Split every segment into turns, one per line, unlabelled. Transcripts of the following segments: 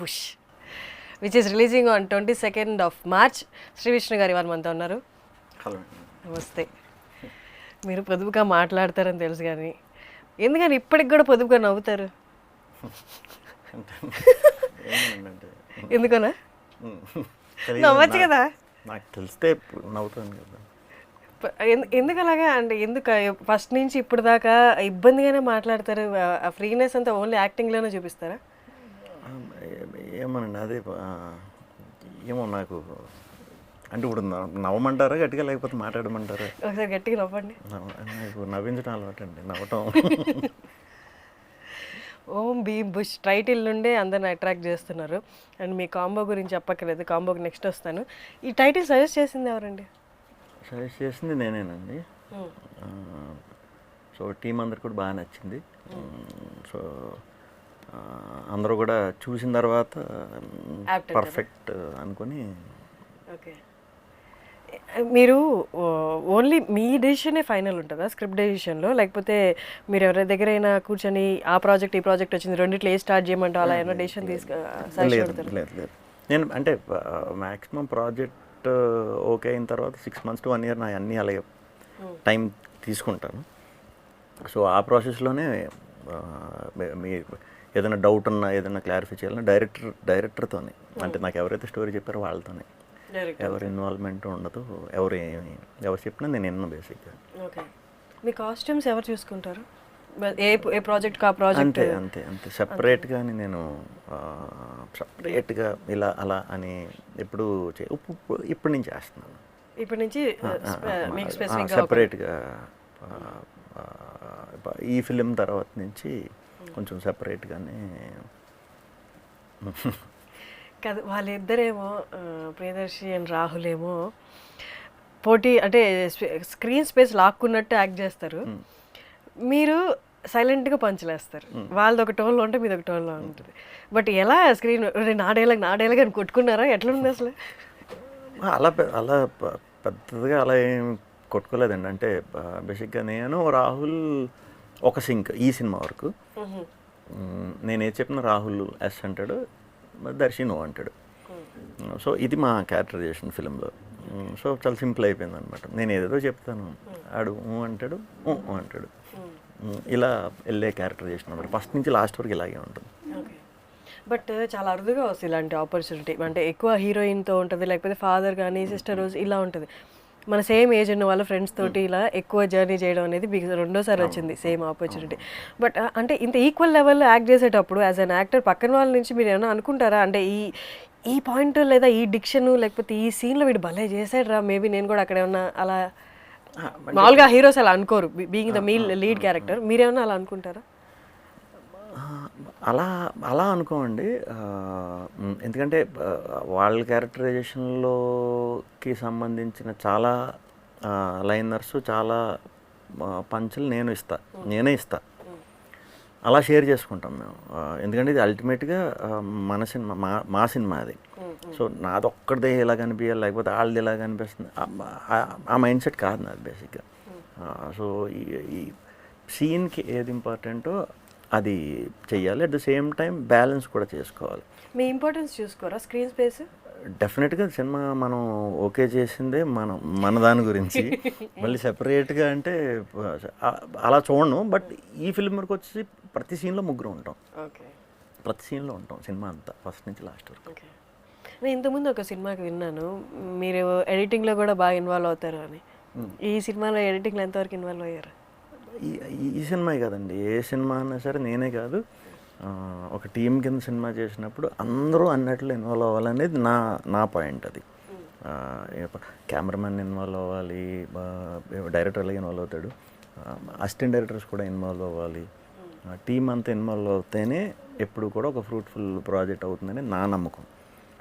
Bush which is releasing on 22nd of March. Shri Vishnu garu ఇవాళ మనతో ఉన్నారు.
హలో,
నమస్తే. మీరు పొదుపుగా మాట్లాడతారని తెలుసు, కానీ ఎందుకని ఇప్పటికి కూడా పొదుపుగా నవ్వుతారు? ఎందుకనా? నవ్వచ్చు కదా.
నాకు తెలిస్తే నవ్వుతాను కదా.
ఎందుకు అలాగా అంటే ఎందుకు ఫస్ట్ నుంచి ఇప్పుడు దాకా ఇబ్బందిగానే మాట్లాడతారు? ఆ ఫ్రీనెస్ అంతా ఓన్లీ యాక్టింగ్లోనే చూపిస్తారా?
ఏమోనండి, అదే ఏమో నాకు అంటే ఇప్పుడు నవ్వమంటారా గట్టిగా, లేకపోతే మాట్లాడమంటారా?
ఒకసారి గట్టిగా నవ్వండి.
నాకు నవ్వించడం అలవాటు అండి, నవ్వటం.
ఓం భీమ్ బుష్ టైటిల్ నుండే అందరిని అట్రాక్ట్ చేస్తున్నారు. అండ్ మీ కాంబో గురించి చెప్పక్కర్లేదు, కాంబోకి నెక్స్ట్ వస్తాను. ఈ టైటిల్ సజెస్ట్ చేసింది ఎవరండి?
సజెస్ట్ చేసింది నేనేనండి. సో టీం అందరికి కూడా బాగా నచ్చింది. సో అందరూ కూడా చూసిన తర్వాత పర్ఫెక్ట్ అనుకొని.
ఓకే, మీరు ఓన్లీ మీ డెసిషనే ఫైనల్ ఉంటుందా స్క్రిప్ట్ డెసిషన్లో, లేకపోతే మీరు ఎవరి దగ్గర అయినా కూర్చొని ఆ ప్రాజెక్ట్ ఈ ప్రాజెక్ట్ వచ్చింది రెండిట్లో ఏ స్టార్ట్ చేయమంటావు అలా ఏమైనా డెసిషన్
లేదు లేదు. నేను అంటే మ్యాక్సిమం ప్రాజెక్ట్ ఓకే అయిన తర్వాత 6 months to 1 year నా అన్నీ అలాగే టైం తీసుకుంటాను. సో ఆ ప్రాసెస్లోనే మీ ఏదైనా డౌట్ ఉన్నా ఏదైనా క్లారిఫై చేయాలన్నా డైరెక్టర్తోనే, అంటే నాకు ఎవరైతే స్టోరీ చెప్పారో వాళ్ళతోనే. ఎవరి ఇన్వాల్వ్మెంట్ ఉండదు, ఎవరు చెప్పినా నేను విన్నాను బేసిక్గా.
ఓకే, మీ కాస్ట్యూమ్స్ ఎవరు చూసుకుంటారు? ఏ ప్రాజెక్ట్ ఆ ప్రాజెక్ట్?
అంతే అంతే అంతే సెపరేట్గా నేను సపరేట్గా ఇలా అలా అని ఎప్పుడు ఇప్పటి నుంచి చేస్తున్నాను.
ఇప్పటి నుంచి
సెపరేట్గా ఈ ఫిలిం తర్వాత నుంచి కొంచెం సెపరేట్గానే.
కాదు, వాళ్ళిద్దరేమో ప్రియదర్శి అండ్ రాహుల్ ఏమో పోటీ అంటే స్క్రీన్ స్పేస్ లాక్కున్నట్టు యాక్ట్ చేస్తారు, మీరు సైలెంట్గా పంచలేస్తారు. వాళ్ళది ఒక టోన్లో ఉంటే మీది ఒక టోన్లో ఉంటుంది. బట్ ఎలా స్క్రీన్ నా డైలాగ్ అని కొట్టుకున్నారా? ఎట్లుంది అసలు?
అలా పెద్దగా అలా ఏం కొట్టుకోలేదండి. అంటే బేసిక్గా నేను రాహుల్ ఒక సింక్ ఈ సినిమా వరకు. నేను ఏది చెప్పిన రాహుల్ ఎస్ అంటాడు, దర్శి నో అంటాడు. సో ఇది మా క్యారెక్టరైజేషన్ ఫిలింలో. సో చాలా సింపుల్ అయిపోయింది అనమాట. నేను ఏదేదో చెప్తాను, ఆడు అంటాడు అంటాడు. ఇలా వెళ్ళే క్యారెక్టరైజేషన్ అనమాట. ఫస్ట్ నుంచి లాస్ట్ వరకు ఇలాగే ఉంటుంది.
బట్ చాలా అరుదుగా వస్తుంది ఇలాంటి ఆపర్చునిటీ. అంటే ఎక్కువ హీరోయిన్తో ఉంటుంది, లేకపోతే ఫాదర్ కానీ సిస్టర్ ఇలా ఉంటుంది. మన సేమ్ ఏజ్ ఉన్న వాళ్ళ ఫ్రెండ్స్ తోటి ఇలా ఎక్కువ జర్నీ చేయడం అనేది మీకు రెండోసారి వచ్చింది సేమ్ ఆపర్చునిటీ. బట్ అంటే ఇంత ఈక్వల్ లెవెల్లో యాక్ట్ చేసేటప్పుడు యాజ్ అన్ యాక్టర్ పక్కన వాళ్ళ నుంచి మీరు ఏమైనా అనుకుంటారా? అంటే ఈ పాయింట్ లేదా ఈ డిక్షన్ లేకపోతే ఈ సీన్లో వీడు భలే చేశాడు రా, మేబీ నేను కూడా అక్కడ ఏమన్నా అలా. మామూలుగా హీరోస్ అలా అనుకోరు, బీయింగ్ ద లీడ్ క్యారెక్టర్. మీరేమన్నా అలా అనుకుంటారా?
అలా అనుకోండి. ఎందుకంటే వాళ్ళ క్యారెక్టరైజేషన్లోకి సంబంధించిన చాలా లైనర్స్, చాలా పంచులు నేనే ఇస్తా. అలా షేర్ చేసుకుంటాం మేము. ఎందుకంటే ఇది అల్టిమేట్గా మన సినిమా, మా సినిమా అది. సో నాది ఒక్కడిదే ఇలా కనిపించాలి, లేకపోతే వాళ్ళది ఇలా కనిపిస్తుంది, ఆ మైండ్ సెట్ కాదు నాది బేసిక్గా. సో ఈ సీన్కి ఏది ఇంపార్టెంటో అది చెయ్యాలి. At the same time balance కూడా చేసుకోవాలి.
మీ ఇంపార్టెన్స్ చూసుకోరా స్క్రీన్ స్పేస్?
డెఫినెట్గా సినిమా మనం ఓకే చేసిందే మన దాని గురించి. మళ్ళీ సెపరేట్గా అంటే అలా చూడను. బట్ ఈ ఫిల్మ్ వరకు వచ్చి ప్రతి సీన్లో ముగ్గురు ఉంటాం. ప్రతి సీన్లో ఉంటాం సినిమా అంతా ఫస్ట్ నుంచి లాస్ట్ వరకు.
నేను ఇంతకుముందు ఒక సినిమాకి విన్నాను మీరు ఎడిటింగ్లో కూడా బాగా ఇన్వాల్వ్ అవుతారు అని. ఈ సినిమాలో ఎడిటింగ్లో ఎంతవరకు ఇన్వాల్వ్ అయ్యారు?
ఈ సినిమా కదండి, ఏ సినిమా అయినా సరే నేనే కాదు, ఒక టీం కింద సినిమా చేసినప్పుడు అందరూ అన్నట్లు ఇన్వాల్వ్ అవ్వాలనేది నా పాయింట్. అది కెమెరామెన్ ఇన్వాల్వ్ అవ్వాలి, డైరెక్టర్ అలాగే ఇన్వాల్వ్ అవుతాడు, అసిస్టెంట్ డైరెక్టర్స్ కూడా ఇన్వాల్వ్ అవ్వాలి, టీం అంతా ఇన్వాల్వ్ అవుతేనే ఎప్పుడు కూడా ఒక ఫ్రూట్ఫుల్ ప్రాజెక్ట్ అవుతుందని నా నమ్మకం.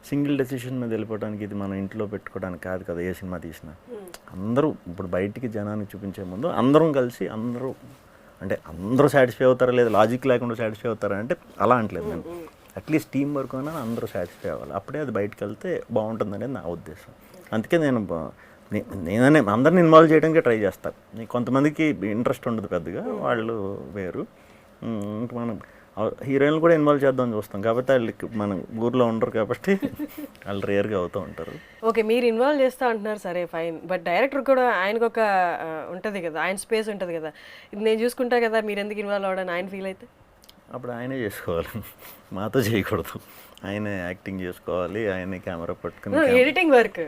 సింగిల్ డెసిషన్ మీద వెళ్ళిపోవడానికి, ఇది మనం ఇంట్లో పెట్టుకోవడానికి కాదు కదా ఏ సినిమా తీసినా. అందరూ ఇప్పుడు బయటికి జనానికి చూపించే ముందు అందరం కలిసి అందరూ సాటిస్ఫై అవుతారా లేదా, లాజిక్ లేకుండా సాటిస్ఫై అవుతారా అంటే అలా అంటలేదు నేను. అట్లీస్ట్ టీం వర్క్ అయినా అందరూ సాటిస్ఫై అవ్వాలి, అప్పుడే అది బయటకు వెళ్తే బాగుంటుంది అనేది నా ఉద్దేశం. అందుకే నేనే అందరిని ఇన్వాల్వ్ చేయడానికి ట్రై చేస్తాను. కొంతమందికి ఇంట్రెస్ట్ ఉండదు పెద్దగా, వాళ్ళు వేరు. మనం హీరోయిన్లు కూడా ఇన్వాల్వ్ చేద్దాం చూస్తాం, కాబట్టి వాళ్ళకి మన ఊర్లో ఉండరు కాబట్టి వాళ్ళు రేర్గా అవుతూ ఉంటారు.
ఓకే, మీరు ఇన్వాల్వ్ చేస్తా అంటున్నారు, సరే ఫైన్. బట్ డైరెక్టర్ కూడా ఆయనకు ఒక ఉంటుంది కదా, ఆయన స్పేస్ ఉంటుంది కదా, ఇది నేను చూసుకుంటా కదా, మీరు ఎందుకు ఇన్వాల్వ్ అవ్వడానికి ఆయన ఫీల్ అయితే
అప్పుడు ఆయనే చేసుకోవాలి, మాతో చేయకూడదు. ఆయనే యాక్టింగ్ చేసుకోవాలి, ఆయనే కెమెరా పట్టుకుని.
ఎడిటింగ్ వర్క్,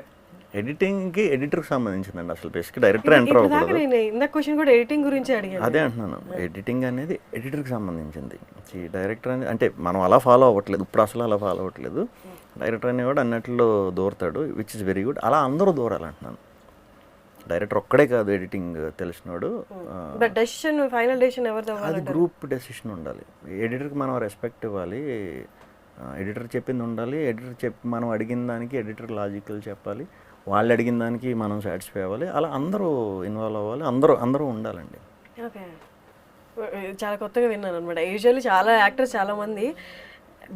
ఎడిటింగ్కి ఎడిటర్కి సంబంధించిందండి, అసలు బేసిక్ డైరెక్టర్ ఎంటర్ అవ్వకూడదు.
నేను ఇంత క్వశ్చన్ కూడా ఎడిటింగ్ గురించి అడిగాను.
అదే అంటున్నాను, ఎడిటింగ్ అనేది ఎడిటర్కి సంబంధించింది. ఈ డైరెక్టర్ అనేది అంటే మనం అలా ఫాలో అవ్వట్లేదు, ఇప్పుడు అసలు అలా ఫాలో అవ్వట్లేదు. డైరెక్టర్ అనేవాడు అన్నట్లో దూరతాడు, విచ్ ఇస్ వెరీ గుడ్. అలా అందరూ దూరాలంటున్నాను. డైరెక్టర్ ఒక్కడే కాదు ఎడిటింగ్ తెలిసినాడు.
బట్ డెసిషన్, ఫైనల్ డెసిషన్ ఎవరితో?
అది గ్రూప్ డెసిషన్ ఉండాలి. ఎడిటర్కి మనం రెస్పెక్ట్ ఇవ్వాలి, ఎడిటర్ చెప్పింది ఉండాలి. ఎడిటర్ మనం అడిగిన దానికి ఎడిటర్ లాజికల్ చెప్పాలి, వాళ్ళు అడిగిన దానికి మనం సాటిస్ఫై అవ్వాలి. అలా అందరూ ఇన్వాల్వ్ అవ్వాలి, అందరూ ఉండాలండి.
ఓకే, చాలా కొత్తగా విన్నాను అనమాట. యూజువల్లీ చాలా యాక్టర్స్ చాలామంది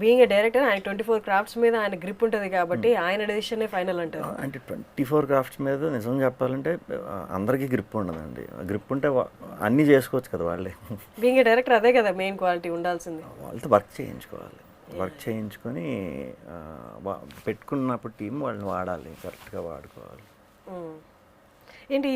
బీయింగ్ ఏ డైరెక్టర్, ఆయన 24 క్రాఫ్ట్స్ మీద ఆయన గ్రిప్ ఉంటుంది కాబట్టి ఆయన డెసిషనే ఫైనల్ అంటారు.
అంటే 24 క్రాఫ్ట్స్ మీద నిజం చెప్పాలంటే అందరికీ గ్రిప్ ఉండదండి. గ్రిప్ ఉంటే అన్నీ చేసుకోవచ్చు కదా వాళ్ళే.
బీయింగ్ ఏ డైరెక్టర్ అదే కదా మెయిన్ క్వాలిటీ ఉండాల్సింది.
వాళ్ళతో వర్క్ చేయించుకోవాలి, వర్క్ చేయించుకొని పెట్టుకున్నప్పుడు టీం వాళ్ళని వాడాలి, కరెక్ట్గా వాడుకోవాలి.
ఏంటి